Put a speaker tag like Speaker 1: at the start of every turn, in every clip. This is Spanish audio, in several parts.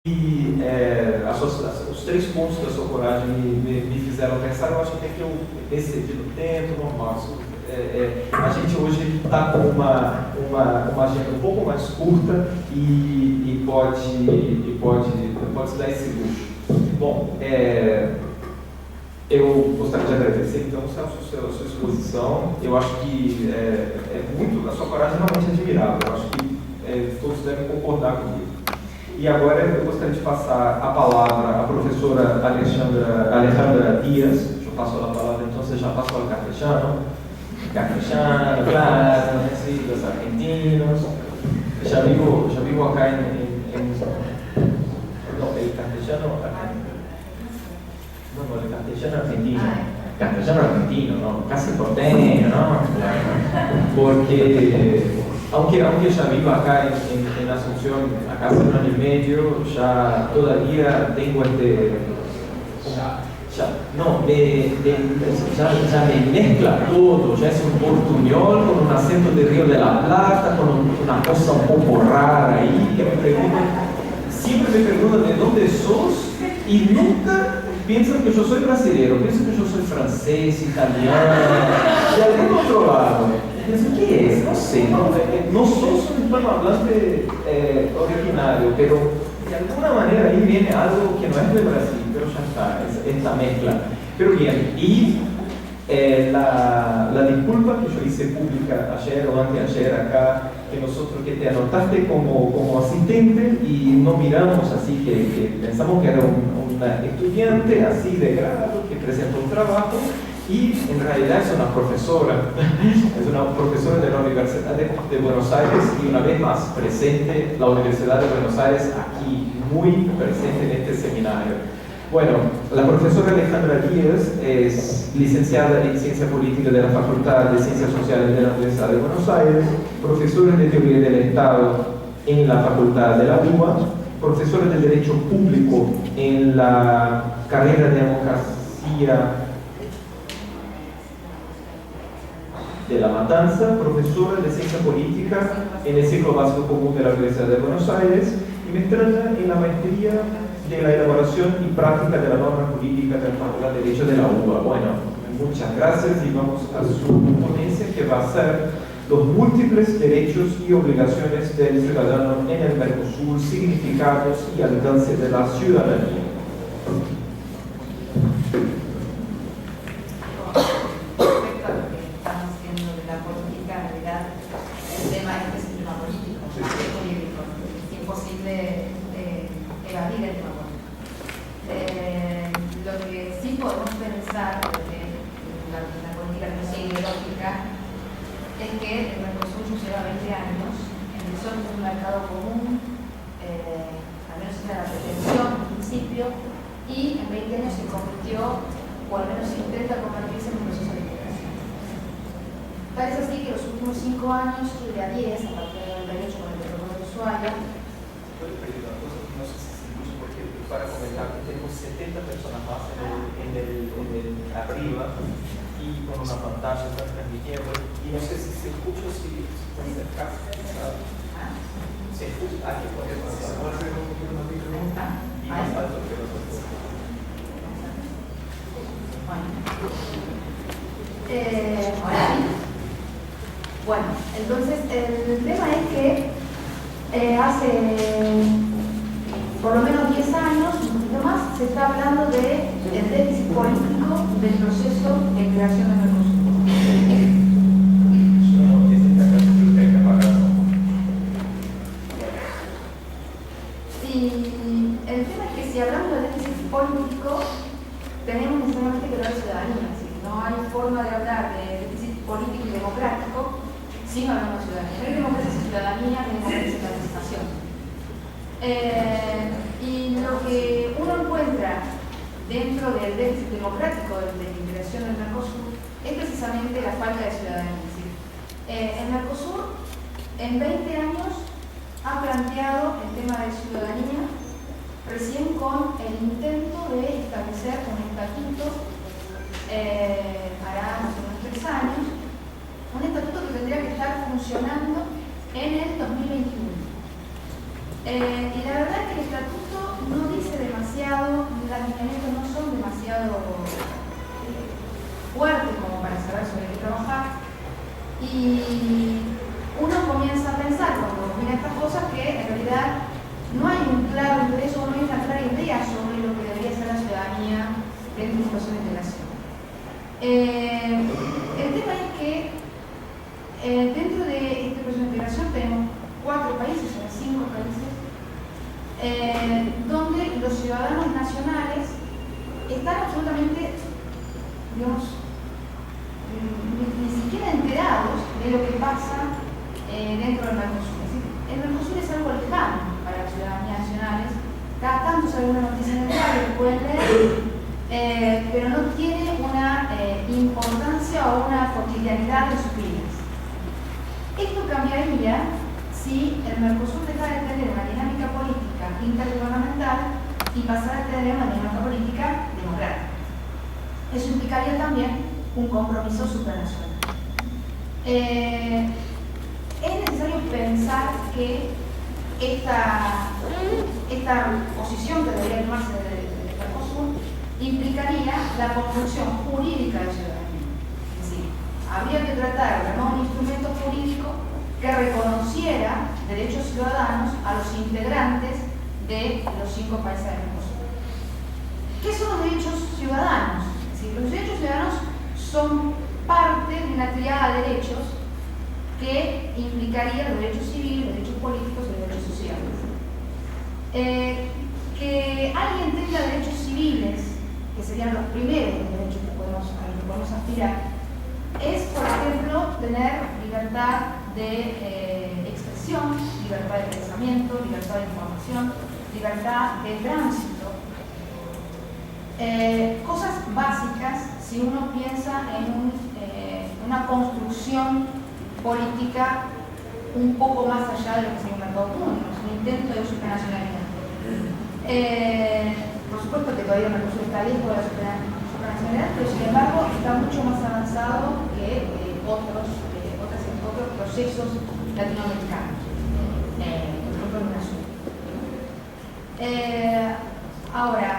Speaker 1: E os três pontos da sua coragem me fizeram pensar. Eu acho até que eu excedi no tempo, normal. A gente hoje está com uma agenda um pouco mais curta e pode se dar esse luxo. Bom, eu gostaria de agradecer, então, a sua exposição. Eu acho que a sua coragem realmente admirável. Eu acho que todos devem concordar comigo. E agora eu gostaria de passar a palavra à professora Alejandra Díaz. Eu passo a palavra, então você já passou ao castellano, claro, sí, los argentinos. Ya vivo acá no, el castellano argentino. Castellano argentino, ¿no? Casi porteño, ¿no? Porque aunque ya vivo acá en Asunción, acá hace 1 año y medio, ya todavía tengo ya me mezcla todo, ya es un portuñol con un acento de Río de la Plata, con una cosa un poco rara ahí, que siempre me preguntan de dónde sos y nunca piensan que yo soy brasileño, piensan que yo soy francés, italiano, de algún otro lado. Piensan, ¿qué es? No sé, no sos un hispanohablante originario, pero de alguna manera ahí viene algo que no es de Brasil, pero ya está, esta mezcla. Pero bien, y la disculpa que yo hice pública ayer o anteayer acá, que te anotaste como asistente y no miramos así, que pensamos que era una estudiante así de grado que presentó un trabajo y en realidad es una profesora de la Universidad de Buenos Aires y una vez más presente la Universidad de Buenos Aires aquí, muy presente en este seminario. Bueno, la profesora Alejandra Díaz es licenciada en Ciencia Política de la Facultad de Ciencias Sociales de la Universidad de Buenos Aires, profesora de Teoría del Estado en la Facultad de la UBA, profesora de Derecho Público en la carrera de Abogacía de La Matanza, profesora de Ciencia Política en el Ciclo Básico Común de la Universidad de Buenos Aires y maestrada en la Maestría de la Elaboración y Práctica de la Norma Jurídica de la Facultad de Derecho de la UBA. Bueno, muchas gracias y vamos a su ponencia, que va a ser los múltiples derechos y obligaciones del ciudadano en el Mercosur, significados y alcance de la ciudadanía.
Speaker 2: Lo que sí podemos pensar desde la política no ideológica es que el Mercosur lleva 20 años, empezó como un mercado común, al menos era la pretensión en principio, y en 20 años se convirtió, o al menos se intenta convertirse en un proceso de integración. Tal es así que los últimos 5 años, y de a 10, a partir del 98 con el protocolo de Ushuaia,
Speaker 1: para comentar que tenemos 70 personas más en el arriba y con una pantalla está transmitiendo y no sé si se escucha o si puede acercar. Se escucha, aquí puede pasar. Y más alto que los otros.
Speaker 2: Ahora sí. Bueno, entonces el tema es que hace por lo menos 10 años, un poquito más, se está hablando del déficit político del proceso de integración del Mercosur. Y el tema es que si hablamos del déficit político, tenemos necesariamente que hablar de ciudadanía. Es decir, no hay forma de hablar de déficit político y democrático sin hablar de ciudadanía. No hay democracia sin ciudadanía, no hay democracia sin participación. Y lo que uno encuentra dentro del déficit democrático de la integración del Mercosur es precisamente la falta de ciudadanía. Es decir, el Mercosur en 20 años ha planteado el tema de ciudadanía recién con el intento de establecer un estatuto hará más o menos 3 años, un estatuto que tendría que estar funcionando en el 2021. Y la verdad es que el estatuto Y uno comienza a pensar, cuando mira estas cosas, que en realidad no hay un claro interés o no hay una clara idea sobre lo que debería ser la ciudadanía dentro de un proceso de integración. El tema es que dentro de este proceso de integración tenemos 4 países, o 5 países, donde los ciudadanos nacionales están absolutamente, digamos, ni siquiera enterados de lo que pasa dentro del Mercosur. Es decir, el Mercosur es algo lejano para las ciudadanías nacionales. Cada tanto sale una noticia en el radio que pueden leer, pero no tiene una importancia o una cotidianidad en sus vidas. Esto cambiaría si el Mercosur dejara de tener una dinámica política intergubernamental y pasara a tener una dinámica política democrática. Eso implicaría también un compromiso supranacional. Es necesario pensar que esta posición que debería tomarse del Mercosur implicaría la construcción jurídica de la ciudadanía. Es decir, habría que tratar de armar un instrumento jurídico que reconociera derechos ciudadanos a los integrantes de los 5 países del Mercosur. ¿Qué son los derechos ciudadanos? Es decir, los derechos ciudadanos son parte de una triada de derechos que implicaría los derechos civiles, los derechos políticos y los derechos sociales. Que alguien tenga derechos civiles, que serían los primeros derechos a los que podemos aspirar, es, por ejemplo, tener libertad de expresión, libertad de pensamiento, libertad de información, libertad de tránsito. Cosas básicas si uno piensa en una construcción política un poco más allá de lo que sería un mercado común, un intento de supranacionalidad. Por supuesto que todavía el Mercosur está lejos de la supranacionalidad, pero sin embargo está mucho más avanzado que otros procesos latinoamericanos, por ejemplo en UNASUR. Ahora,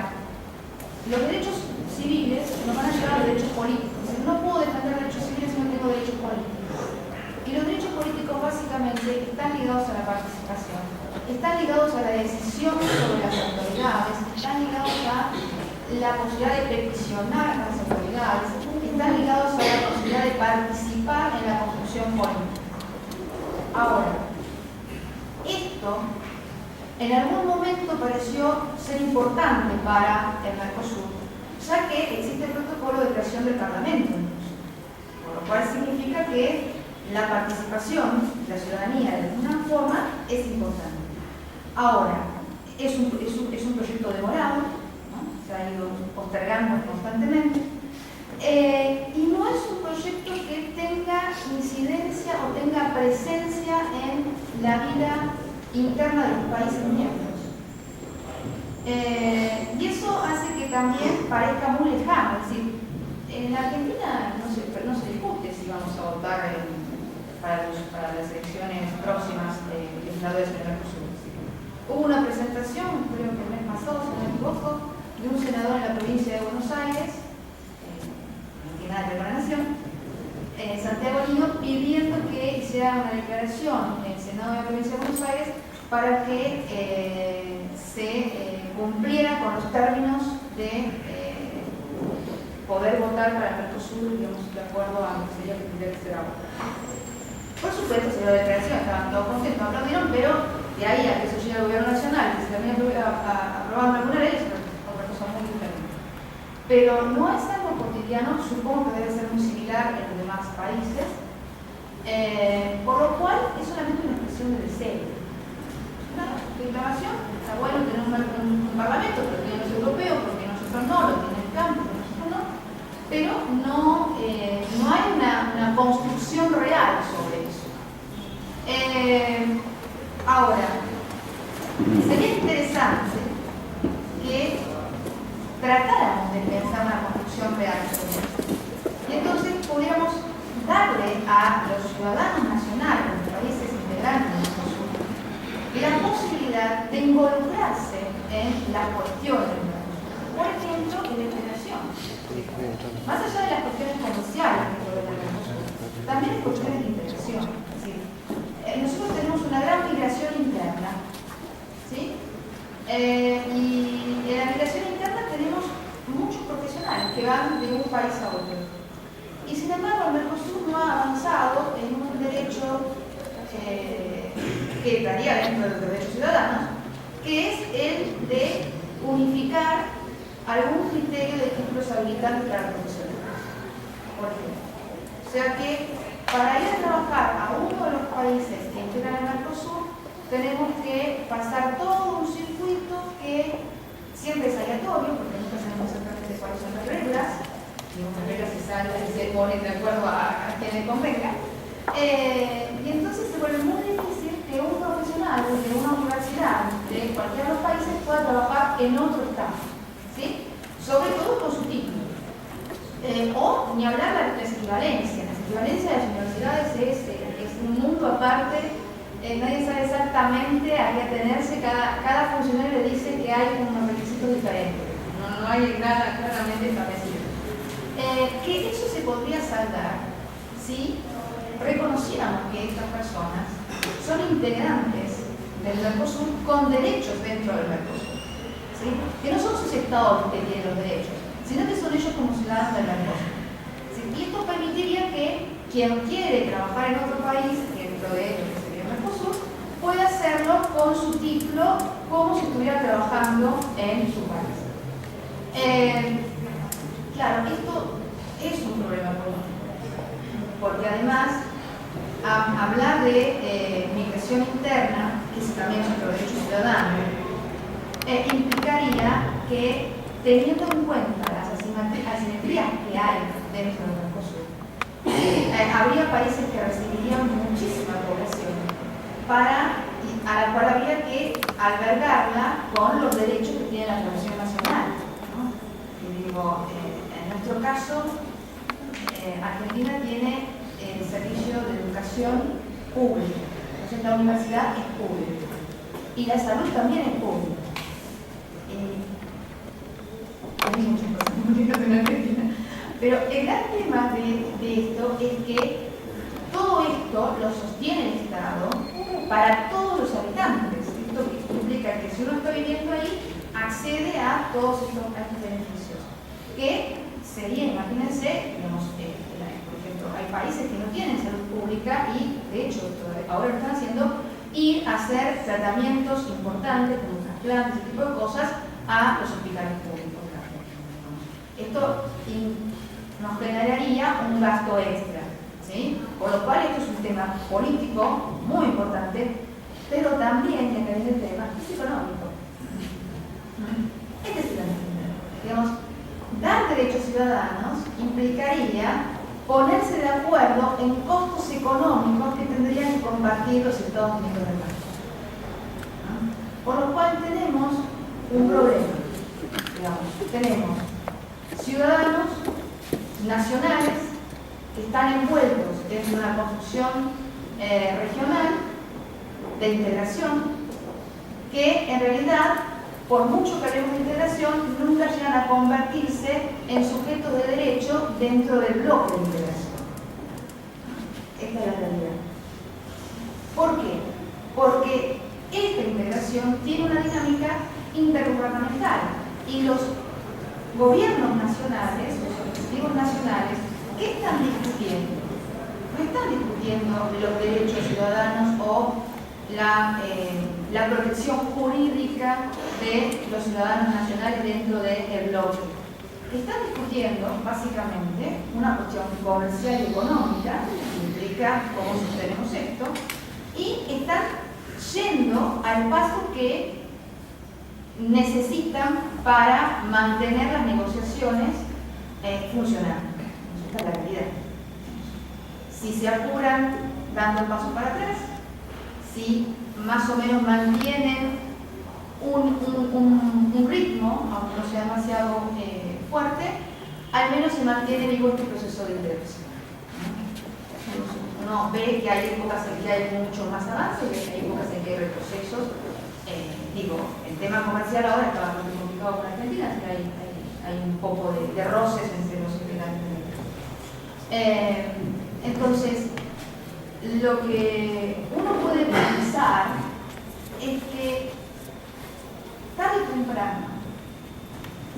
Speaker 2: los derechos civiles nos van a llevar a los derechos políticos. Es decir, no puedo defender derechos civiles si no tengo derechos políticos. Y los derechos políticos básicamente están ligados a la participación, están ligados a la decisión sobre las autoridades, están ligados a la posibilidad de peticionar a las autoridades, están ligados a la posibilidad de participar en la construcción política. Ahora, esto en algún momento pareció ser importante para el Mercosur, ya que existe el protocolo de creación del Parlamento, por lo cual significa que la participación de la ciudadanía de alguna forma es importante. Ahora, es un proyecto demorado, ¿no? Se ha ido postergando constantemente, y no es un proyecto que tenga incidencia o tenga presencia en la vida interna de los países miembros. Y eso hace que también parezca muy lejano. Es decir, en la Argentina no se discute si vamos a votar para las elecciones próximas legisladores del Mercosur. Hubo una presentación, creo que el mes pasado, si no me equivoco, de un senador en la provincia de Buenos Aires, no tiene nada que ver con la nación, Santiago Niño, pidiendo que hiciera una declaración en el Senado de la provincia de Buenos Aires para que se cumpliera con los términos de poder votar para el Mercosur, digamos, de acuerdo a lo que sería que tendría que ser ahora. Por supuesto, se dio la declaración, estaban todos contentos, aplaudieron, pero de ahí a que eso llegue al gobierno nacional, que se termine aprobando alguna ley, es otra cosa muy diferente. Pero no es algo cotidiano, supongo que debe ser muy similar en los demás países, por lo cual es solamente una expresión de deseo. Una declaración, está bueno tener un parlamento, pero tienen los europeos, porque nosotros no, lo tienen el campo, nosotros no, pero no hay una construcción real sobre eso. Ahora, sería interesante que tratáramos de pensar una construcción real sobre esto. Y entonces pudiéramos darle a los ciudadanos nacionales de los países integrantes del Mercosur la posibilidad de involucrarse en las cuestiones del Mercosur. Por ejemplo, en la integración. Más allá de las cuestiones comerciales que puede tener el Mercosur, también es cuestiones de integración. Es decir, nosotros tenemos una gran migración interna, ¿sí? Y en la migración interna tenemos muchos profesionales que van de un país a otro. Y sin embargo, el Mercosur no ha avanzado en un derecho que estaría dentro de los derechos ciudadanos, que es el de unificar algún criterio de títulos habilitantes para profesionales, por ejemplo. O sea que para ir a trabajar a uno de los países que integran el Mercosur, tenemos que pasar todo un circuito que siempre es aleatorio, porque nunca sabemos exactamente cuáles son las reglas, y unas reglas se ponen de acuerdo a quien le convenga. Y entonces se vuelve muy difícil que un profesional de una universidad de cualquiera de los países pueda trabajar en otro estado, ¿sí? Sobre todo con su título. O ni hablar de las equivalencias. Las equivalencias de las universidades es un mundo aparte. Nadie sabe exactamente a qué atenerse. Cada funcionario le dice que hay unos requisitos diferentes. No hay nada claramente establecido. Que eso se podría saldar si reconociéramos que estas personas son integrantes del Mercosur con derechos dentro del Mercosur, ¿sí? Que no son sus estados que tienen los derechos, sino que son ellos como ciudadanos del Mercosur, ¿sí? Y esto permitiría que quien quiere trabajar en otro país dentro de ellos, que sería el Mercosur, pueda hacerlo con su título como si estuviera trabajando en su país. Claro, esto es un problema político, porque además hablar de migración interna, que también es otro derecho ciudadano, implicaría que, teniendo en cuenta las asimetrías que hay dentro del Mercosur, habría países que recibirían muchísima población a la cual habría que albergarla con los derechos que tiene la población nacional, ¿no? Y digo, en nuestro caso, Argentina tiene el servicio de educación pública, entonces la universidad es pública y la salud también es pública. Hay muchas cosas públicas en Argentina, pero el gran tema de esto es que todo esto lo sostiene el Estado para todos los habitantes. Esto implica que si uno está viviendo ahí, accede a todos estos beneficios, que sería, imagínense, digamos, por ejemplo, hay países que no tienen salud pública y, de hecho, ahora lo están haciendo, ir a hacer tratamientos importantes, como trasplantes, ese tipo de cosas, a los hospitales públicos. Esto nos generaría un gasto extra, ¿sí? Por lo cual esto es un tema político muy importante, pero también, y acá viene el tema, es económico. Este es el tema. Digamos, dar derechos ciudadanos implicaría ponerse de acuerdo en costos económicos que tendrían que compartir los Estados miembros del Mercosur. Por lo cual tenemos un problema. Digamos, tenemos ciudadanos nacionales que están envueltos dentro de una construcción regional de integración que en realidad, por mucho que hablemos de integración, nunca llegan a convertirse en sujetos de derecho dentro del bloque de integración. Esta es la realidad. ¿Por qué? Porque esta integración tiene una dinámica intergubernamental y los gobiernos nacionales, los objetivos nacionales, ¿qué están discutiendo? No están discutiendo los derechos ciudadanos o la protección jurídica de los ciudadanos nacionales dentro del bloque. Están discutiendo básicamente una cuestión comercial y económica, que implica cómo sostenemos esto, y están yendo al paso que necesitan para mantener las negociaciones funcionando. Esta es la realidad. Si se apuran dando el paso para atrás, si más o menos mantienen un ritmo, aunque no sea demasiado fuerte, al menos se mantiene vivo este proceso de integración. Uno ve que hay épocas en que hay mucho más avance y hay épocas en que hay retrocesos. El tema comercial ahora está bastante complicado con Argentina, así que hay un poco de roces entre los integrantes. Entonces, lo que uno puede pensar es que tarde o temprano,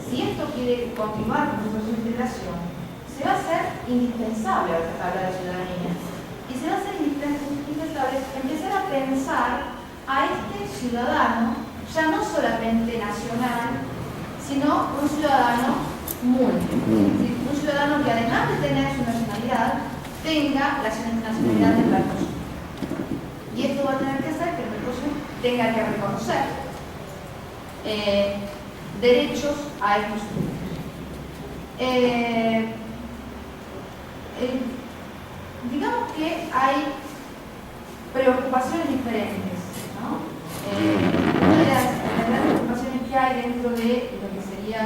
Speaker 2: si esto quiere continuar con el proceso de integración, se va a hacer indispensable hablar de ciudadanía. Y se va a hacer indispensable empezar a pensar a este ciudadano, ya no solamente nacional, sino un ciudadano múltiple. Un ciudadano que además de tener su nacionalidad, tenga la nacionalidad del Mercosur. Y esto va a tener que hacer que el Mercosur tenga que reconocer derechos a estos grupos. Digamos que hay preocupaciones diferentes, ¿no? Una de las grandes preocupaciones que hay dentro de lo que sería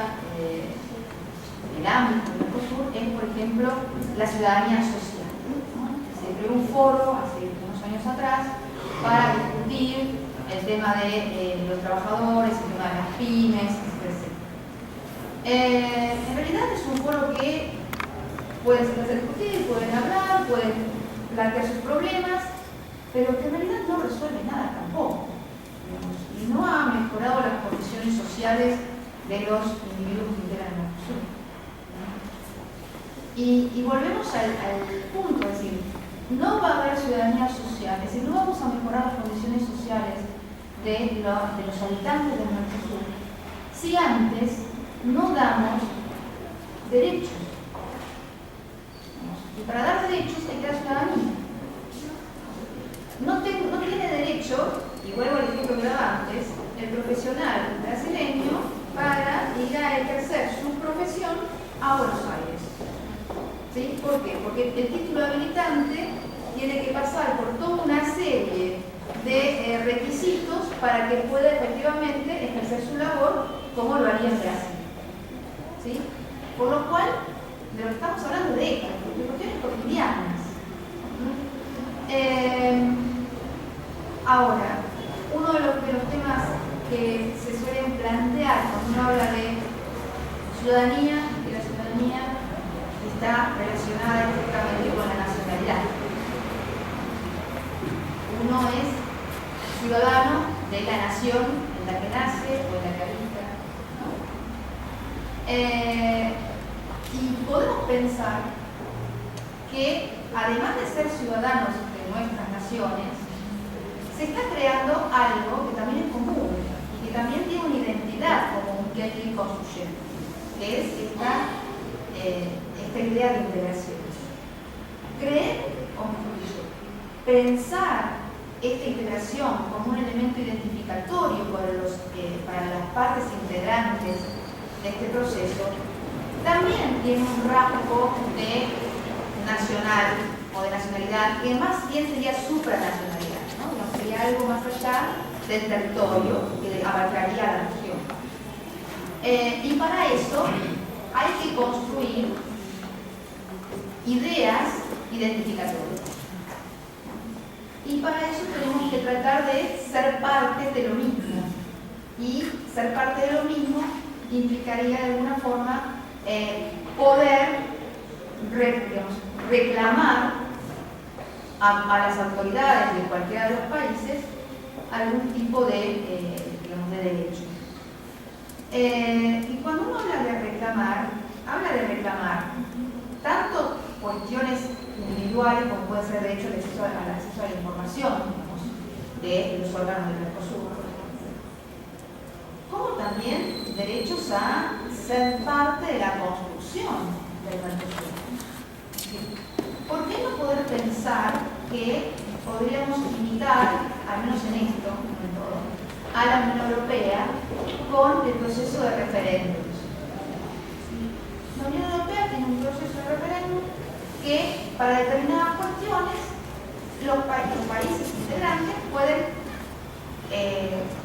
Speaker 2: el ámbito del Mercosur es, por ejemplo, la ciudadanía social, ¿no? Se creó un foro hace unos años atrás para discutir el tema de los trabajadores, el tema de las pymes, etc. En realidad es un foro que pueden sentarse a discutir, pueden hablar, pueden plantear sus problemas, pero que en realidad no resuelve nada tampoco. Y no ha mejorado las condiciones sociales de los individuos que integran el Mercosur. Y volvemos al punto, es decir, no va a haber ciudadanía social, es decir, no vamos a mejorar las condiciones sociales de los habitantes del Mercosur si antes no damos derechos. Y para dar derechos hay que dar ciudadanía. No tiene derecho, y vuelvo al ejemplo que daba antes, el profesional brasileño para ir a ejercer su profesión a Buenos Aires. ¿Sí? ¿Por qué? Porque el título habilitante tiene que pasar por toda una serie de requisitos para que pueda efectivamente ejercer su labor como lo haría en Brasil. ¿Sí? Por lo cual, de lo que estamos hablando de esto, de cuestiones cotidianas. Ahora, uno de los temas que se suelen plantear cuando uno habla de ciudadanía, que la ciudadanía está relacionada directamente con la nacionalidad. Uno es ciudadano de la nación en la que nace o en la que habita, ¿no? Y podemos pensar que, además de ser ciudadanos de nuestras naciones, se está creando algo que también es común y que también tiene una identidad común que hay que ir construyendo, que es esta idea de integración. Creer, o mejor dicho, pensar esta integración como un elemento identificatorio para las partes integrantes de este proceso también tiene un rasgo de nacional o de nacionalidad que más bien sería supranacionalidad, ¿no? Sería algo más allá del territorio que abarcaría la región. Y para eso hay que construir ideas identificatorias. Y para eso tenemos que tratar de ser parte de lo mismo. Y ser parte de lo mismo implicaría de alguna forma poder reclamar a las autoridades de cualquiera de los países algún tipo de derecho. Y cuando uno habla de reclamar tanto cuestiones individuales como puede ser de hecho el acceso a la información, digamos, de los órganos del Mercosur, como también derechos a ser parte de la construcción del Mercosur. ¿Por qué no poder pensar que podríamos imitar, al menos en esto, no en todo, a la Unión Europea con el proceso de referéndums? La Unión Europea tiene un proceso de referéndum que para determinadas cuestiones los países integrantes pueden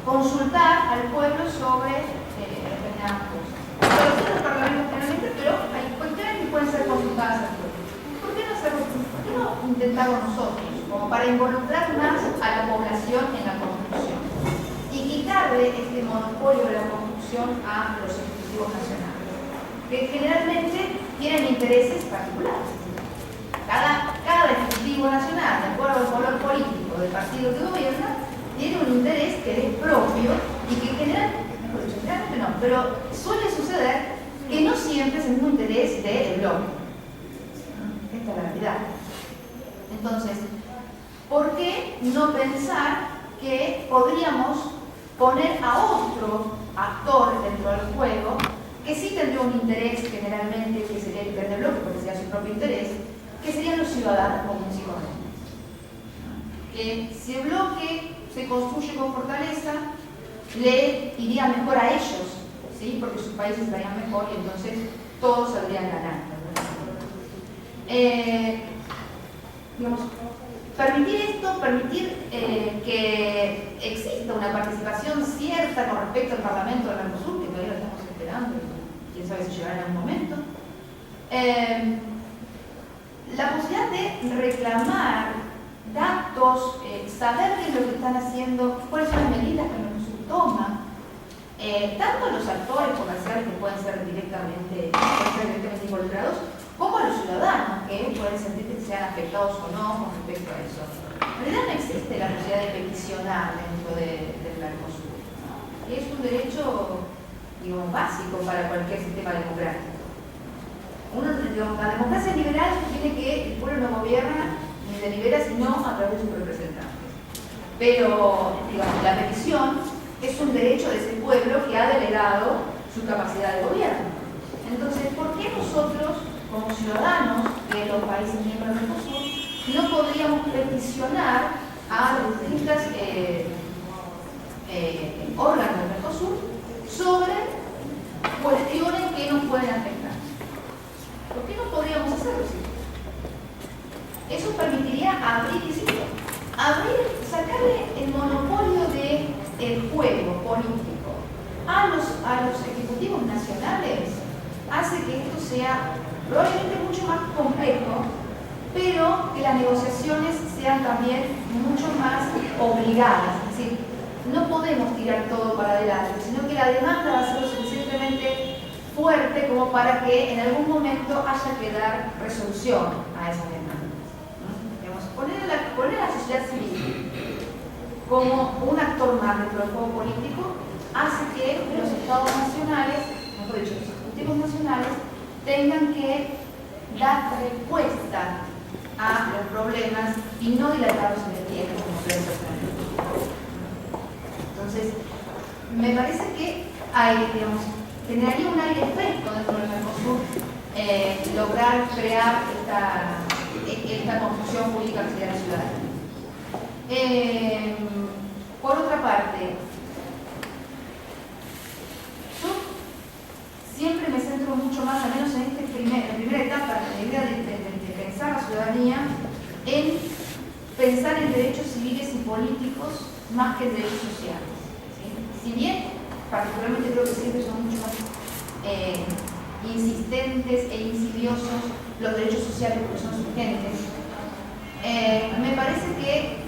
Speaker 2: consultar al pueblo sobre determinadas cosas. Lo hacen los parlamentos generalmente, pero hay cuestiones que pueden ser consultadas al pueblo. ¿Por qué no intentarlo nosotros, como para involucrar más a la población en la construcción y quitarle este monopolio de la construcción a los ejecutivos nacionales, que generalmente tienen intereses particulares? Cada Ejecutivo Nacional, de acuerdo al color político del partido que gobierna, tiene un interés que es propio y que generalmente no, pero suele suceder que no siempre es el mismo interés del bloque. Esta es la realidad. Entonces, ¿por qué no pensar que podríamos poner a otro actor dentro del juego que sí tendría un interés generalmente, que sería el interés del bloque, porque sería su propio interés, que serían los ciudadanos comunes y corrientes? Que si el bloque se construye con fortaleza, le iría mejor a ellos, ¿sí? Porque sus países estarían mejor y entonces todos saldrían ganando. Digamos, permitir esto, permitir que exista una participación cierta con respecto al Parlamento del Mercosur, que todavía lo estamos esperando, y quién sabe si llegará en algún momento. La posibilidad de reclamar datos, saber qué es lo que están haciendo, cuáles son las medidas que el Mercosur toma, tanto a los actores comerciales que pueden ser directamente involucrados, como a los ciudadanos que pueden sentir que sean afectados o no con respecto a eso. En realidad no existe la posibilidad de peticionar dentro del Mercosur, ¿no? Y es un derecho, digamos, básico para cualquier sistema democrático. La democracia liberal tiene que el pueblo no gobierna ni delibera sino a través de sus representantes. Pero, digamos, la petición es un derecho de ese pueblo que ha delegado su capacidad de gobierno. Entonces, ¿por qué nosotros, como ciudadanos de los países miembros del Mercosur, no podríamos peticionar a los distintos órganos del Mercosur sobre cuestiones que nos pueden afectar? ¿Por qué no podríamos hacerlo? Eso permitiría sacarle el monopolio del juego político a los ejecutivos nacionales. Hace que esto sea probablemente mucho más complejo, pero que las negociaciones sean también mucho más obligadas. Es decir, no podemos tirar todo para adelante, sino que la demanda va a ser lo suficientemente fuerte como para que en algún momento haya que dar resolución a esas demandas. Poner a la sociedad civil como un actor más dentro del juego político hace que los estados nacionales, mejor dicho, los ejecutivos nacionales, tengan que dar respuesta a los problemas y no dilatarlos en el tiempo como suele suceder. Entonces, me parece que generaría un aire fresco dentro del Mercosur lograr crear esta construcción pública que sería la ciudadanía. Por otra parte, yo siempre me centro mucho más, al menos en la primera etapa de la idea de pensar la ciudadanía, en pensar en derechos civiles y políticos más que en derechos sociales, ¿sí? Si bien, particularmente creo que siempre son mucho más insistentes e insidiosos los derechos sociales porque son urgentes, me parece que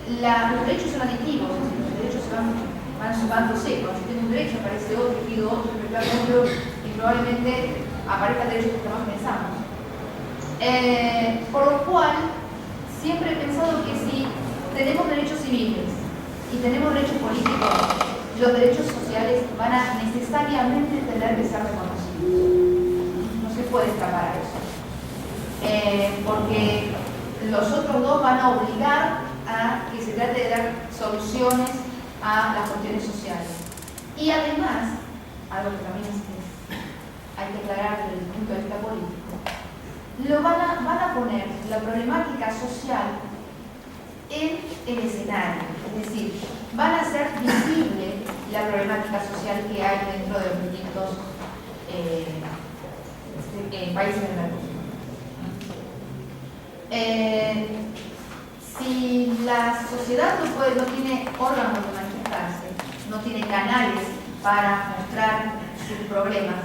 Speaker 2: los derechos son aditivos, los derechos van sumándose. Cuando yo tengo un derecho aparece otro, pido otro, y probablemente aparezca el derecho que más pensamos. Por lo cual, siempre he pensado que si tenemos derechos civiles y tenemos derechos políticos, los derechos sociales van a necesariamente tener que ser reconocidos. No se puede escapar a eso. Porque los otros dos van a obligar a que se trate de dar soluciones a las cuestiones sociales. Y además, algo que también hay que aclarar desde el punto de vista político, van a poner la problemática social en el escenario, es decir, van a hacer visible la problemática social que hay dentro de los distintos países del Mercosur. Si la sociedad no tiene órganos de manifestarse, no tiene canales para mostrar sus problemas,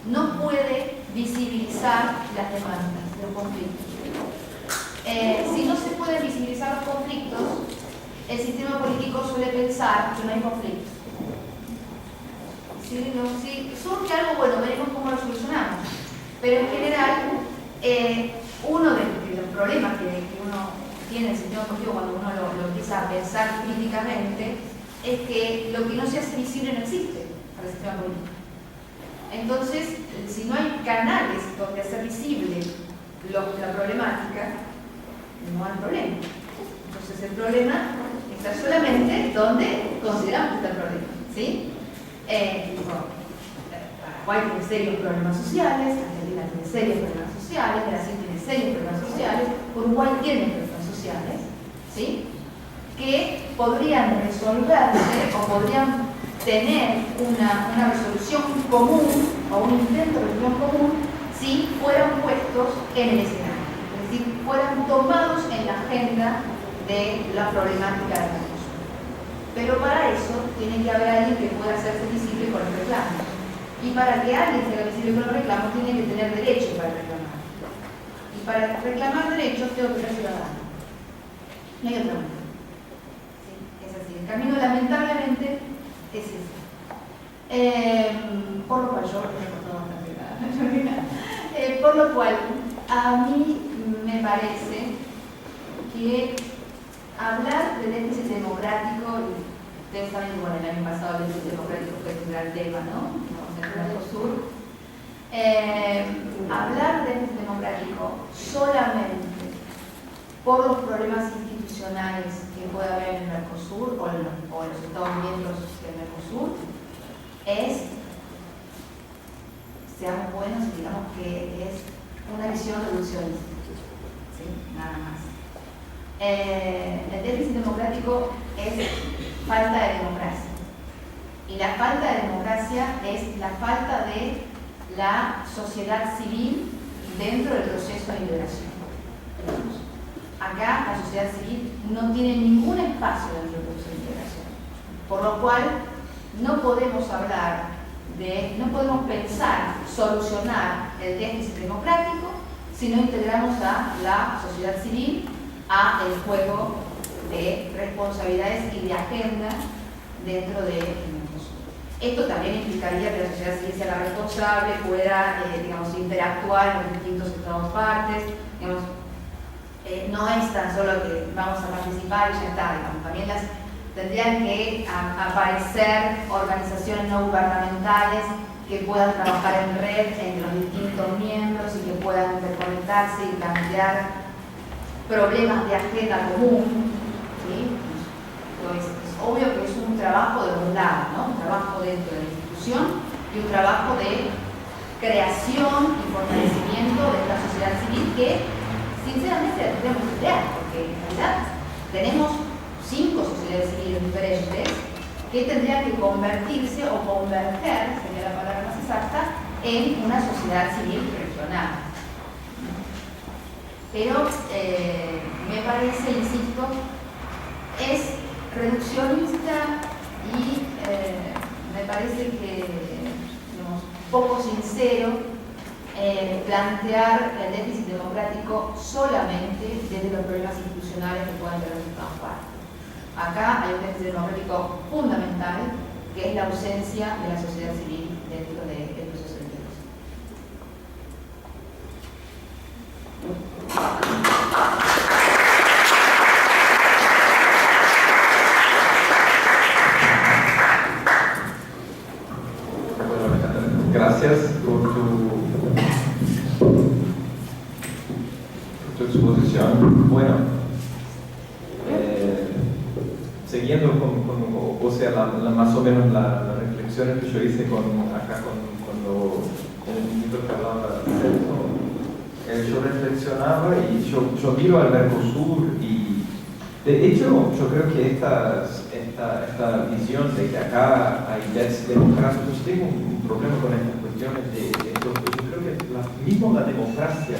Speaker 2: no puede visibilizar las demandas, los conflictos. Si no se pueden visibilizar los conflictos, el sistema político suele pensar que no hay conflictos. Si surge algo, bueno, veremos cómo lo solucionamos. Pero en general, uno de los problemas que uno tiene en el sistema político cuando uno lo empieza a pensar críticamente es que lo que no se hace visible no existe para el sistema político. Entonces, si no hay canales donde hacer visible la problemática, no hay problema. Entonces el problema está solamente donde consideramos que está el problema, ¿sí? Paraguay tiene serios problemas sociales, Argentina tiene serios problemas sociales, Brasil tiene serios problemas sociales, Uruguay tiene problemas sociales, ¿sí? Que podrían resolverse o podrían tener una resolución común o un intento de resolución común si fueran puestos en el escenario, es decir, fueran tomados en la agenda de la problemática de la Mercosur. Pero para eso tiene que haber alguien que pueda hacerse visible con los reclamos. Y para que alguien se haga visible con los reclamos, tiene que tener derecho para reclamar. Y para reclamar derechos tengo que ser ciudadano. No hay otra manera. ¿Sí? Es así. El camino, lamentablemente, es ese. Por lo cual yo por lo cual a mí me parece que hablar de déficit democrático, ustedes saben que bueno, el año pasado el déficit democrático fue un gran tema, ¿no? En el Mercosur. Hablar de déficit democrático solamente por los problemas institucionales que puede haber en el Mercosur o en los Estados miembros del Mercosur es, seamos buenos y digamos que es una visión reduccionista, ¿sí? Nada más. El déficit democrático es falta de democracia. Y la falta de democracia es la falta de la sociedad civil dentro del proceso de integración. Acá la sociedad civil no tiene ningún espacio dentro del proceso de integración. Por lo cual no podemos hablar no podemos pensar solucionar el déficit democrático si no integramos a la sociedad civil a el juego de responsabilidades y de agenda dentro de Mercosur. Esto también implicaría que la sociedad civil sea la responsable, pueda digamos, interactuar en los distintos estados partes, digamos, no es tan solo que vamos a participar y ya está, digamos, también tendrían que aparecer organizaciones no gubernamentales que puedan trabajar en red entre los distintos miembros y que puedan interconectarse y plantear problemas de agenda común, ¿sí? Entonces, es obvio que es un trabajo de un lado, ¿no? Un trabajo dentro de la institución y un trabajo de creación y fortalecimiento de esta sociedad civil que sinceramente la tendríamos que crear, porque en realidad tenemos 5 sociedades civiles diferentes que tendrían que convertirse o converger, sería la palabra más exacta, en una sociedad civil regional. Pero me parece, insisto, es reduccionista y me parece que digamos, poco sincero plantear el déficit democrático solamente desde los problemas institucionales que puedan tener los Estados partes. Acá hay un déficit democrático fundamental, que es la ausencia de la sociedad civil dentro del proceso de integración.
Speaker 1: Bueno, gracias por tu exposición. Bueno, siguiendo o sea, más o menos las reflexiones que yo hice cuando en el libro que hablaba de esto, yo reflexionaba y yo miro al Mercosur y de hecho yo creo que esta visión de que acá hay déficit democrático, yo tengo un problema con estas cuestiones de esto, yo creo que la democracia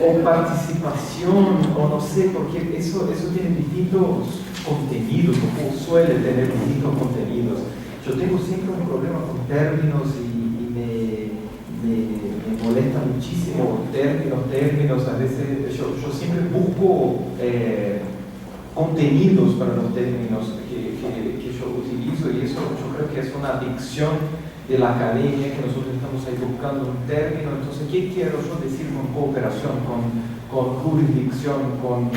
Speaker 1: o participación, o no sé, porque eso tiene distintos contenidos, o suele tener distintos contenidos. Yo tengo siempre un problema con términos y me molesta muchísimo términos, a veces yo siempre busco contenidos para los términos que que yo utilizo, y eso yo creo que es una dicción de la academia, que nosotros estamos ahí buscando un término. Entonces, ¿qué quiero yo decir con cooperación, con jurisdicción, con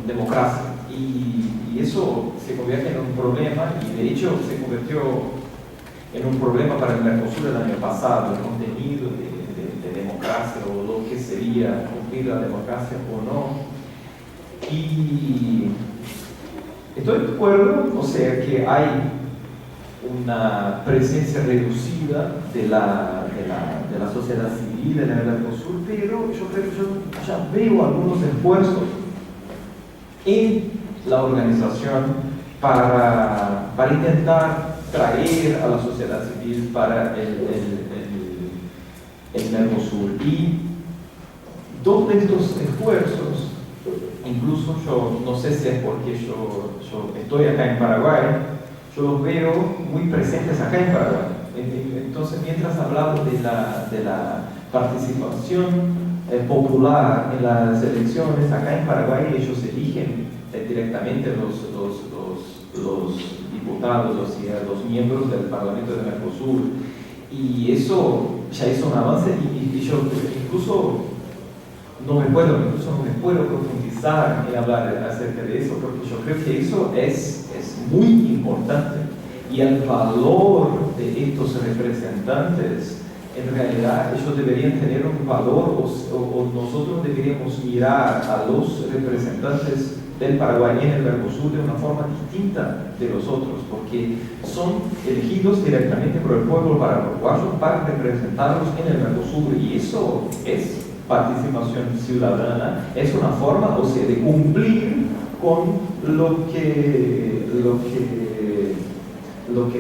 Speaker 1: democracia? Y eso se convierte en un problema, y de hecho se convirtió en un problema para el Mercosur el año pasado, el contenido de democracia, o lo que sería cumplir la democracia o no. Y estoy de acuerdo, o sea, que hay una presencia reducida de la sociedad civil en el Mercosur, pero yo creo que yo ya veo algunos esfuerzos en la organización para intentar traer a la sociedad civil para el Mercosur. Y dos de estos esfuerzos, incluso yo no sé si es porque yo estoy acá en Paraguay, yo los veo muy presentes acá en Paraguay. Entonces, mientras hablamos de la participación popular en las elecciones, acá en Paraguay ellos eligen directamente los diputados, los miembros del Parlamento de Mercosur, y eso ya es un avance, y yo incluso no me puedo profundizar en hablar acerca de eso, porque yo creo que eso es muy importante, y el valor de estos representantes, en realidad ellos deberían tener un valor, o nosotros deberíamos mirar a los representantes del Paraguay en el Mercosur de una forma distinta de los otros, porque son elegidos directamente por el pueblo paraguayo para representarlos en el Mercosur, y eso es participación ciudadana, es una forma, o sea, de cumplir con lo que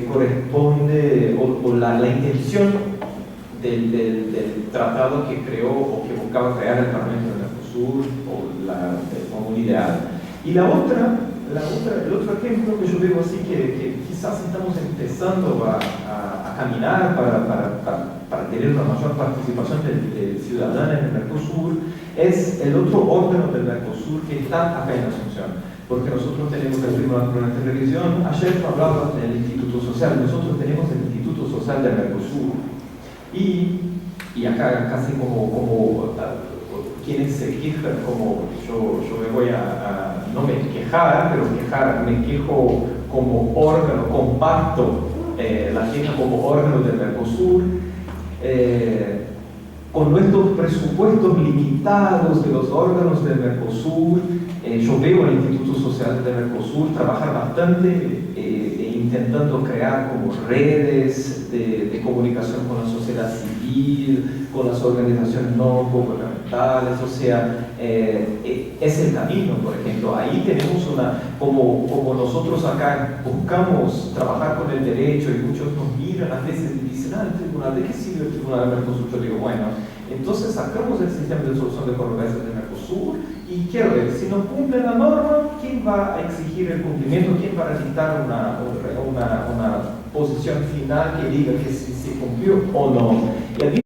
Speaker 1: corresponde, o la intención del tratado que creó o que buscaba crear el Parlamento del Mercosur, o como un ideal. Y el otro ejemplo que yo veo así, que quizás estamos empezando a caminar para tener una mayor participación ciudadana en el Mercosur, es el otro órgano del Mercosur que está acá en Asunción. Porque nosotros tenemos el Tribunal Permanente de Televisión, ayer hablaba del Instituto Social, nosotros tenemos el Instituto Social del Mercosur, y acá casi como quienes se quejan, como yo me voy no me quejar, pero me quejo como órgano compacto, la queja como órgano del Mercosur, con nuestros presupuestos limitados de los órganos del Mercosur. Yo veo al Instituto Social del Mercosur trabajar bastante, intentando crear como redes de comunicación con la sociedad civil, con las organizaciones no gubernamentales, o sea, es el camino. Por ejemplo, ahí tenemos como nosotros acá buscamos trabajar con el derecho, y muchos nos miran a veces y dicen, el tribunal, ¿de qué sirve el Tribunal del Mercosur? Yo digo, bueno, entonces sacamos el sistema de solución de controversias del Mercosur, y quiero ver, si no cumple la norma, ¿quién va a exigir el cumplimiento? ¿Quién va a dictar una posición final que diga que si se cumplió o no? Y